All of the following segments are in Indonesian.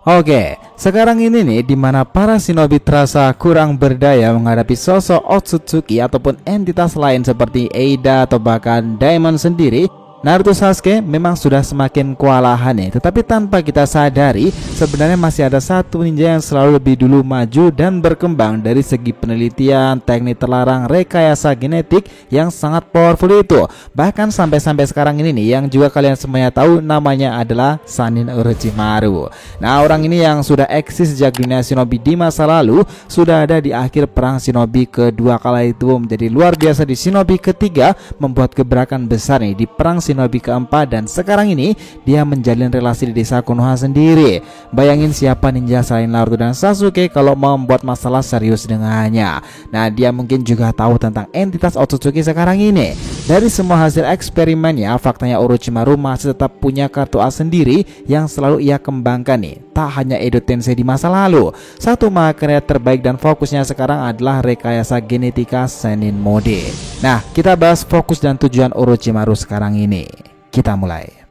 Oke, sekarang ini nih dimana para shinobi terasa kurang berdaya menghadapi sosok Otsutsuki ataupun entitas lain seperti Eida atau bahkan Daimon sendiri. Naruto Sasuke memang sudah semakin kewalahan nih, tetapi tanpa kita sadari sebenarnya masih ada satu ninja yang selalu lebih dulu maju dan berkembang dari segi penelitian, teknik terlarang, rekayasa genetik yang sangat powerful itu. Bahkan sampai sekarang ini nih yang juga kalian semuanya tahu namanya adalah Sannin Orochimaru. Nah, orang ini yang sudah eksis sejak dunia shinobi di masa lalu, sudah ada di akhir perang shinobi kedua kala itu, menjadi luar biasa di shinobi ketiga, membuat gebrakan besar nih di perang shinobi keempat, dan sekarang ini dia menjalin relasi di desa Konoha sendiri. Bayangin siapa ninja selain Naruto dan Sasuke kalau mau membuat masalah serius dengannya. Nah, dia mungkin juga tahu tentang entitas Otsutsuki sekarang ini. Dari semua hasil eksperimennya, faktanya Orochimaru masih tetap punya kartu as sendiri yang selalu ia kembangkan nih. Tak hanya Edo Tensei di masa lalu, satu mahakarya terbaik dan fokusnya sekarang adalah rekayasa genetika Sennin Mode. Nah, kita bahas fokus dan tujuan Orochimaru sekarang ini. Kita mulai.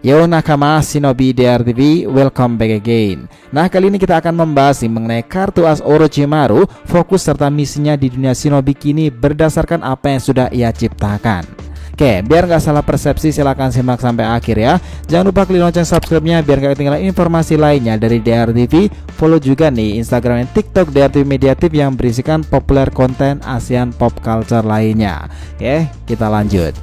Yo nakama Shinobi DRTV, welcome back again. Nah, kali ini kita akan membahas mengenai kartu as Orochimaru, fokus serta misinya di dunia shinobi kini berdasarkan apa yang sudah ia ciptakan. Oke, biar nggak salah persepsi silahkan simak sampai akhir ya. Jangan lupa klik lonceng subscribe-nya biar nggak ketinggalan informasi lainnya dari DRTV. Follow juga nih Instagram dan TikTok DRTV Mediatif yang berisikan populer konten ASEAN pop culture lainnya. Oke, kita lanjut.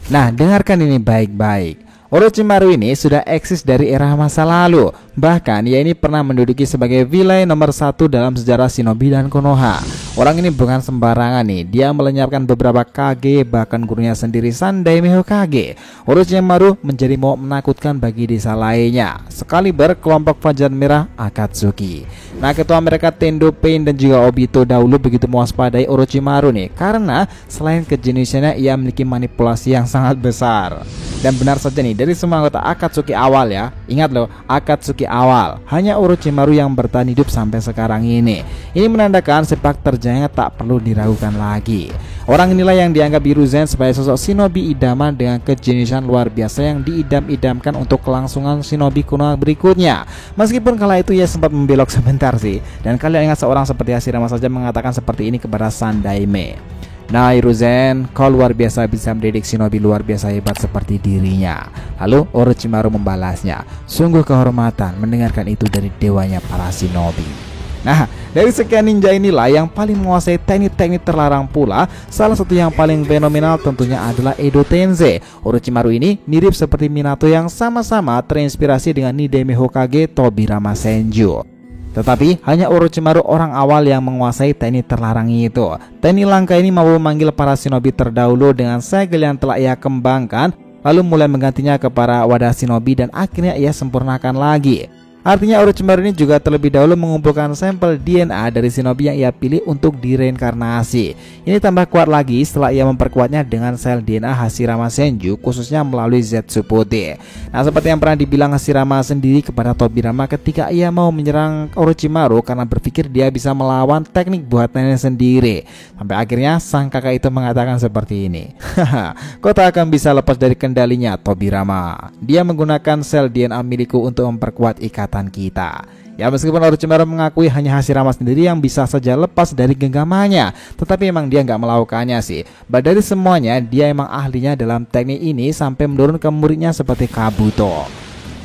Nah, dengarkan ini baik-baik. Orochimaru ini sudah eksis dari era masa lalu. Bahkan ia ini pernah menduduki sebagai villain nomor 1 dalam sejarah shinobi dan Konoha. Orang ini bukan sembarangan nih. Dia melenyapkan beberapa Kage, bahkan gurunya sendiri Sandaime Hokage. Orochimaru menjadi momok menakutkan bagi desa lainnya, sekaliber kelompok Fajar Merah Akatsuki. Nah, ketua mereka Tendo Pain dan juga Obito dahulu begitu mewaspadai Orochimaru nih, karena selain kejeniusannya ia memiliki manipulasi yang sangat besar. Dan benar saja nih, dari semua anggota Akatsuki awal ya, ingat loh, Akatsuki awal, hanya Orochimaru yang bertahan hidup sampai sekarang ini. Ini menandakan sepak terjangnya tak perlu diragukan lagi. Orang inilah yang dianggap Hiruzen sebagai sosok shinobi idaman dengan kejeniusan luar biasa yang diidam-idamkan untuk kelangsungan shinobi kuno berikutnya. Meskipun kala itu ia sempat membelok sebentar sih, dan kalian ingat seorang seperti Hashirama saja mengatakan seperti ini kepada Sandaime. Nah, Hiruzen, kau luar biasa bisa mendidik shinobi luar biasa hebat seperti dirinya. Lalu Orochimaru membalasnya, sungguh kehormatan mendengarkan itu dari dewanya para shinobi. Nah, dari sekian ninja inilah yang paling menguasai teknik-teknik terlarang pula. Salah satu yang paling fenomenal tentunya adalah Edo Tensei. Orochimaru ini mirip seperti Minato yang sama-sama terinspirasi dengan Nidaime Hokage Tobirama Senju. Tetapi hanya Orochimaru orang awal yang menguasai teknik terlarang itu. Teknik langka ini mampu memanggil para shinobi terdahulu dengan segel yang telah ia kembangkan, lalu mulai menggantinya ke para wadah shinobi dan akhirnya ia sempurnakan lagi. Artinya Orochimaru ini juga terlebih dahulu mengumpulkan sampel DNA dari shinobi yang ia pilih untuk direinkarnasi. Ini tambah kuat lagi setelah ia memperkuatnya dengan sel DNA Hashirama Senju, khususnya melalui Zetsu putih. Nah, seperti yang pernah dibilang Hashirama sendiri kepada Tobirama ketika ia mau menyerang Orochimaru karena berpikir dia bisa melawan teknik buatannya sendiri. Sampai akhirnya sang kakak itu mengatakan seperti ini, haha, kau tak akan bisa lepas dari kendalinya Tobirama. Dia menggunakan sel DNA milikku untuk memperkuat ikatan kita. Ya, meskipun Orochimaru mengakui hanya Hashirama sendiri yang bisa saja lepas dari genggamannya, tetapi emang dia nggak melakukannya sih. Dari semuanya dia emang ahlinya dalam teknik ini sampai menurun ke muridnya seperti Kabuto.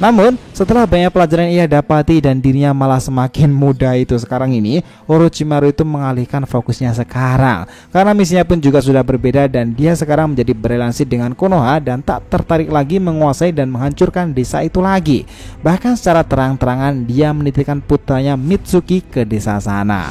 Namun setelah banyak pelajaran yang ia dapati dan dirinya malah semakin muda itu sekarang ini, Orochimaru itu mengalihkan fokusnya sekarang karena misinya pun juga sudah berbeda dan dia sekarang menjadi berrelasi dengan Konoha dan tak tertarik lagi menguasai dan menghancurkan desa itu lagi. Bahkan secara terang-terangan dia menitipkan putranya Mitsuki ke desa sana.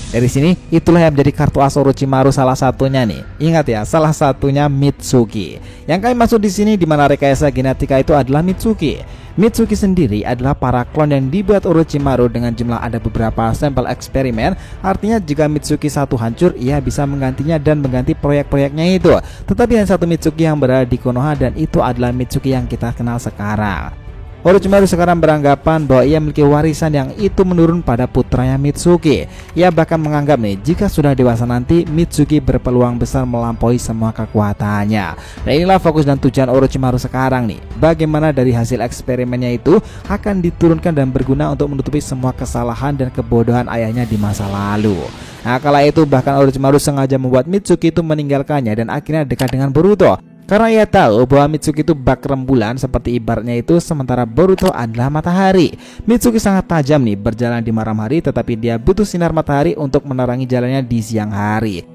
Dari sini itulah yang menjadi kartu as Orochimaru salah satunya nih. Ingat ya, salah satunya Mitsuki. Yang kami maksud di sini di mana rekayasa genetika itu adalah Mitsuki. Mitsuki sendiri adalah para klon yang dibuat Orochimaru dengan jumlah ada beberapa sampel eksperimen. Artinya jika Mitsuki satu hancur, ia bisa menggantinya dan mengganti proyek-proyeknya itu. Tetapi hanya satu Mitsuki yang berada di Konoha dan itu adalah Mitsuki yang kita kenal sekarang. Orochimaru sekarang beranggapan bahwa ia memiliki warisan yang itu menurun pada putranya Mitsuki. Ia bahkan menganggap nih, jika sudah dewasa nanti Mitsuki berpeluang besar melampaui semua kekuatannya. Nah inilah fokus dan tujuan Orochimaru sekarang nih. Bagaimana dari hasil eksperimennya itu akan diturunkan dan berguna untuk menutupi semua kesalahan dan kebodohan ayahnya di masa lalu. Nah kala itu bahkan Orochimaru sengaja membuat Mitsuki itu meninggalkannya dan akhirnya dekat dengan Boruto. Karena ia tahu bahwa Mitsuki itu bak rembulan seperti ibaratnya itu, sementara Boruto adalah matahari. Mitsuki sangat tajam nih berjalan di malam hari, tetapi dia butuh sinar matahari untuk menerangi jalannya di siang hari.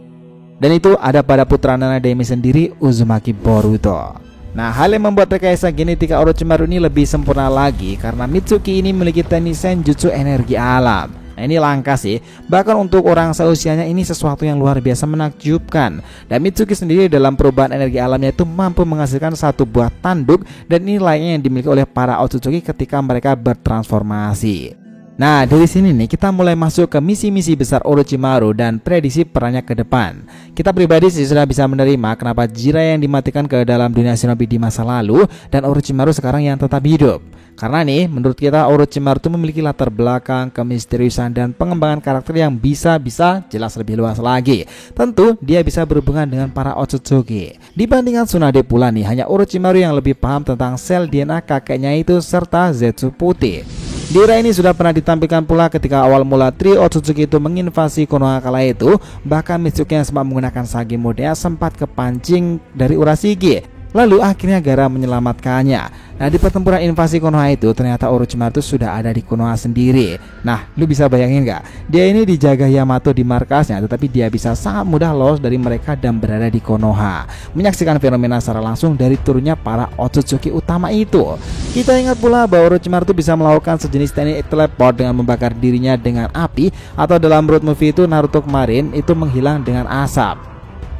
Dan itu ada pada putra Nana Daime sendiri, Uzumaki Boruto. Nah hal yang membuat rekayasa genetika Orochimaru ini lebih sempurna lagi karena Mitsuki ini memiliki teknik senjutsu energi alam. Nah ini langka sih, bahkan untuk orang seusianya ini sesuatu yang luar biasa menakjubkan. Dan Mitsuki sendiri dalam perubahan energi alamnya itu mampu menghasilkan satu buah tanduk, dan ini layaknya yang dimiliki oleh para Otsutsuki ketika mereka bertransformasi. Nah dari sini nih kita mulai masuk ke misi-misi besar Orochimaru dan prediksi perannya ke depan. Kita pribadi sih sudah bisa menerima kenapa Jiraiya yang dimatikan ke dalam dunia shinobi di masa lalu dan Orochimaru sekarang yang tetap hidup. Karena nih menurut kita Orochimaru itu memiliki latar belakang, kemisteriusan dan pengembangan karakter yang bisa jelas lebih luas lagi. Tentu dia bisa berhubungan dengan para Otsutsuki. Dibandingkan Tsunade pula nih, hanya Orochimaru yang lebih paham tentang sel DNA kakeknya itu serta Zetsu putih. Dira ini sudah pernah ditampilkan pula ketika awal mula trio Otsutsuki itu menginvasi Konoha kala itu. Bahkan Mitsuki yang sempat menggunakan Sage Mode sempat kepancing dari Urashiki. Lalu akhirnya Gaara menyelamatkannya. Nah di pertempuran invasi Konoha itu ternyata Orochimaru itu sudah ada di Konoha sendiri. Nah lu bisa bayangin gak? Dia ini dijaga Yamato di markasnya, tetapi dia bisa sangat mudah lolos dari mereka dan berada di Konoha, menyaksikan fenomena secara langsung dari turunnya para Otsutsuki utama itu. Kita ingat pula bahwa Orochimaru itu bisa melakukan sejenis teknik teleport dengan membakar dirinya dengan api, atau dalam road movie itu Naruto kemarin itu menghilang dengan asap.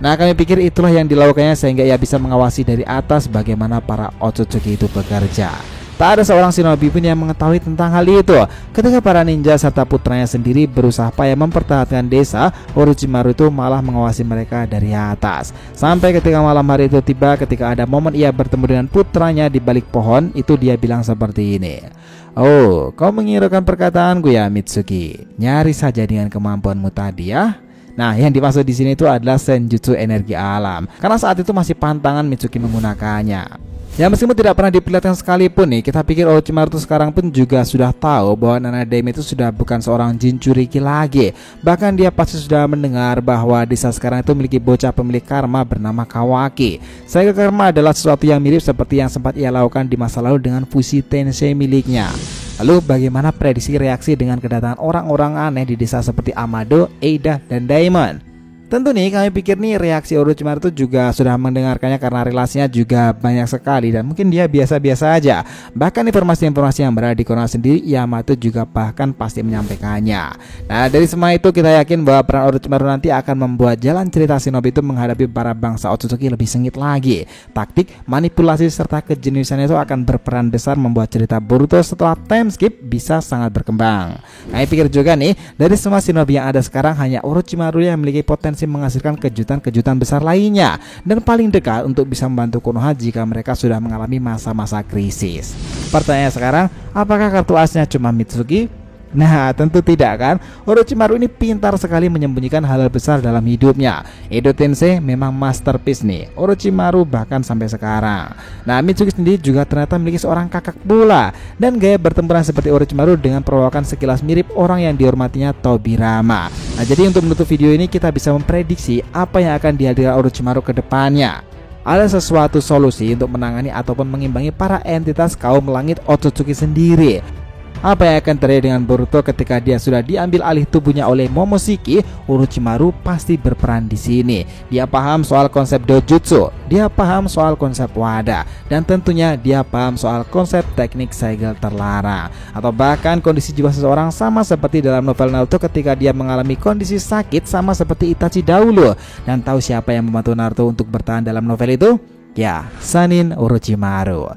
Nah kami pikir itulah yang dilakukannya sehingga ia bisa mengawasi dari atas bagaimana para Otsutsuki itu bekerja. Tak ada seorang shinobi pun yang mengetahui tentang hal itu. Ketika para ninja serta putranya sendiri berusaha payah mempertahankan desa, Orochimaru itu malah mengawasi mereka dari atas. Sampai ketika malam hari itu tiba, ketika ada momen ia bertemu dengan putranya di balik pohon, itu dia bilang seperti ini. Oh, kau mengirakan perkataanku ya Mitsuki? Nyari saja dengan kemampuanmu tadi ya. Nah, yang dimaksud di sini itu adalah senjutsu energi alam. Karena saat itu masih pantangan Mitsuki menggunakannya. Ya meskipun tidak pernah diperlihatkan sekalipun nih, kita pikir Orochimaru sekarang pun juga sudah tahu bahwa Nana Daime itu sudah bukan seorang Jinchuriki lagi. Bahkan dia pasti sudah mendengar bahwa desa sekarang itu memiliki bocah pemilik karma bernama Kawaki. Sehingga karma adalah sesuatu yang mirip seperti yang sempat ia lakukan di masa lalu dengan fusi Tensei miliknya. Lalu bagaimana prediksi reaksi dengan kedatangan orang-orang aneh di desa seperti Amado, Eida, dan Daimon? Tentu nih kami pikir nih reaksi Orochimaru itu juga sudah mendengarkannya karena relasinya juga banyak sekali dan mungkin dia biasa-biasa aja. Bahkan informasi-informasi yang berada di Konoha sendiri Yamato juga bahkan pasti menyampaikannya. Nah dari semua itu kita yakin bahwa peran Orochimaru nanti akan membuat jalan cerita shinobi itu menghadapi para bangsa Otsutsuki lebih sengit lagi. Taktik, manipulasi serta kejeniusannya itu akan berperan besar membuat cerita Boruto setelah time skip bisa sangat berkembang. Kami pikir juga nih dari semua shinobi yang ada sekarang hanya Orochimaru yang memiliki potensi menghasilkan kejutan-kejutan besar lainnya dan paling dekat untuk bisa membantu Konoha jika mereka sudah mengalami masa-masa krisis. Pertanyaan sekarang, apakah kartu asnya cuma Mitsuki? Nah tentu tidak kan. Orochimaru ini pintar sekali menyembunyikan hal-hal besar dalam hidupnya. Edo Tensei memang masterpiece nih Orochimaru bahkan sampai sekarang. Nah Mitsuki sendiri juga ternyata memiliki seorang kakak pula. Dan gaya bertempuran seperti Orochimaru dengan perawakan sekilas mirip orang yang dihormatinya Tobirama. Nah jadi untuk menutup video ini kita bisa memprediksi apa yang akan dihadirkan Orochimaru ke depannya. Ada sesuatu solusi untuk menangani ataupun mengimbangi para entitas kaum langit Otsutsuki sendiri. Apa yang akan terjadi dengan Boruto ketika dia sudah diambil alih tubuhnya oleh Momoshiki? Orochimaru pasti berperan di sini. Dia paham soal konsep dojutsu, dia paham soal konsep wada, dan tentunya dia paham soal konsep teknik segel terlarang, atau bahkan kondisi jiwa seseorang sama seperti dalam novel Naruto ketika dia mengalami kondisi sakit sama seperti Itachi dahulu. Dan tahu siapa yang membantu Naruto untuk bertahan dalam novel itu? Ya, Sannin Orochimaru.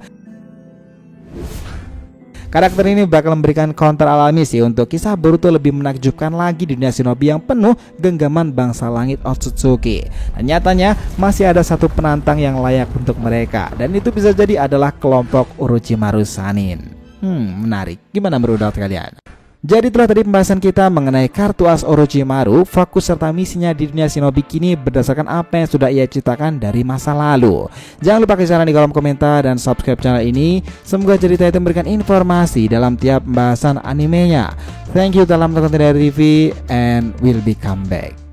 Karakter ini bakal memberikan counter alami sih untuk kisah Boruto lebih menakjubkan lagi di dunia shinobi yang penuh genggaman bangsa langit Otsutsuki. Dan nyatanya masih ada satu penantang yang layak untuk mereka, dan itu bisa jadi adalah kelompok Orochimaru Sannin. Menarik. Gimana menurut kalian? Jadi itulah tadi pembahasan kita mengenai kartu as Orochimaru, fokus serta misinya di dunia shinobi kini berdasarkan apa yang sudah ia ceritakan dari masa lalu. Jangan lupa kasih saran di kolom komentar dan subscribe channel ini. Semoga cerita itu memberikan informasi dalam tiap pembahasan animenya. Thank you dalam nonton dari TV and we'll be come back.